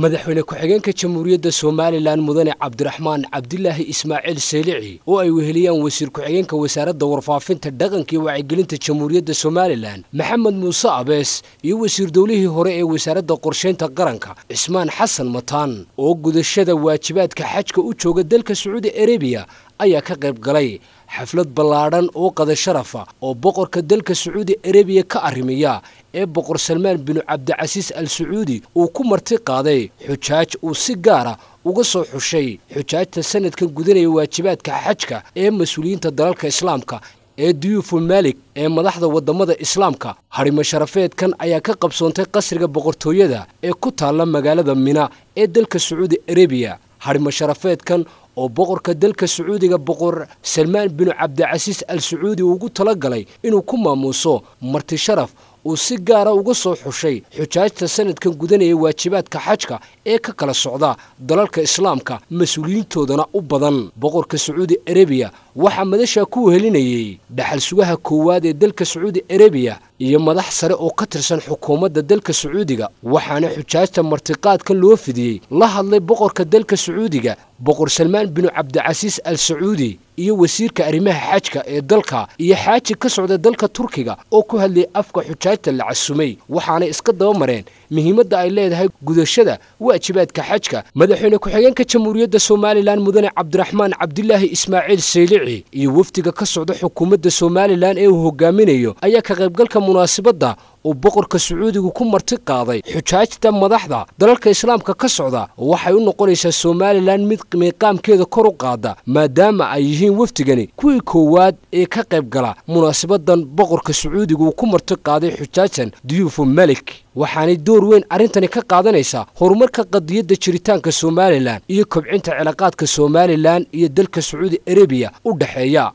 madaxweyne ku-xigeenka jamhuuriyadda Soomaaliland mudane Cabdiraxmaan Cabdilaahi Ismaaciil Seelici oo ay weheliyaan wasiir ku-xigeenka wasaaradda warfaafinta dhaqanka iyo wacyigelinta jamhuuriyadda Soomaaliland Maxamed Muuse Abees iyo wasiir dawlihii hore ee wasaaradda qorsheynta qaranka Cismaan Xasan Mataan oo gudashada waajibaadka xajka u jooga dalka Sacuudi Arabiya ayaa ka qayb galay xaflad ballaaran oo qada sharafa oo boqorka dalka Sacuudi Arabiya ka arrimiya ee boqor Salmaan bin Cabdicasiis Al Sacuudi uu ku marti qaaday xujaaj uu si gaar ah uga soo xushay xujaajta sanadkan gudanaya waajibaadka xajka ee mas'uuliyiinta dalalka Islaamka ee duyuuful Malik ee madaxda wadamada Islaamka harimo sharafeedkan ayaa ka qabsoontay qasriga boqortooyada ee ku taala magaalada Mina ee dalka Sacuudi Arabiya harimo sharafeedkan oo boqorka dalka Sacuudiga boqor Salmaan bin Cabdicasiis Al Sacuudi ugu talagalay inuu ku maamuuso marti sharaf uu si gaar ah uga soo xushay xujaajta sanadkan gudanaya waajibaadka xajka ee ka kala socda dalalka Islaamka mas'uuliyiintoodana u badan boqorka Sacuudi Arabiya waxa madasha ku wehelinayay dhaxal sugaha koowaad ee dalka Sacuudi Arabiya iyo madax sare oo ka tirsan xukuumadda dalka Sacuudiga waxaana xujaajta martiqaadkan loo fidiyay la hadlay boqorka dalka Sacuudiga boqor Salmaan bin Cabdicasiis Al Sacuudi iyo wasiirka arrimaha xajka ee dalka iyo xaaji ka socda dalka Turkiga oo ku hadlay afka xujaajta la casumay waxaana iska daba mareen muhiimadda ay leedahay gudashada waajibaadka xajka madaxweyne ku-xigeenka jamhuuriyadda Soomaaliland mudane Cabdiraxmaan Cabdilaahi Ismaaciil Seelici iyo wafdiga ka socda xukuumadda Soomaaliland ee uu hogaaminayo ayaa ka qaybgalka munaasabadda oo boqorka Sacuudigu ku marti qaaday xujaajta madaxda dalalka Islaamka ka socda waxay u noqonaysaa Soomaaliland mid qiimaamkeeda kor u qaada maadaama ay yihiin wafdigani kuwii koowaad ee ka qayb gala munaasabadan boqorka Sacuudigu ku marti qaaday xujaajtan duyuuful Malik waxaanay door weyn arintani ka qaadanaysaa horumarka qadiyadda jiritaanka Soomaaliland iyo kobcinta cilaaqaadka Soomaaliland iyo dalka Sacuudi Arabiya u dhaxeeya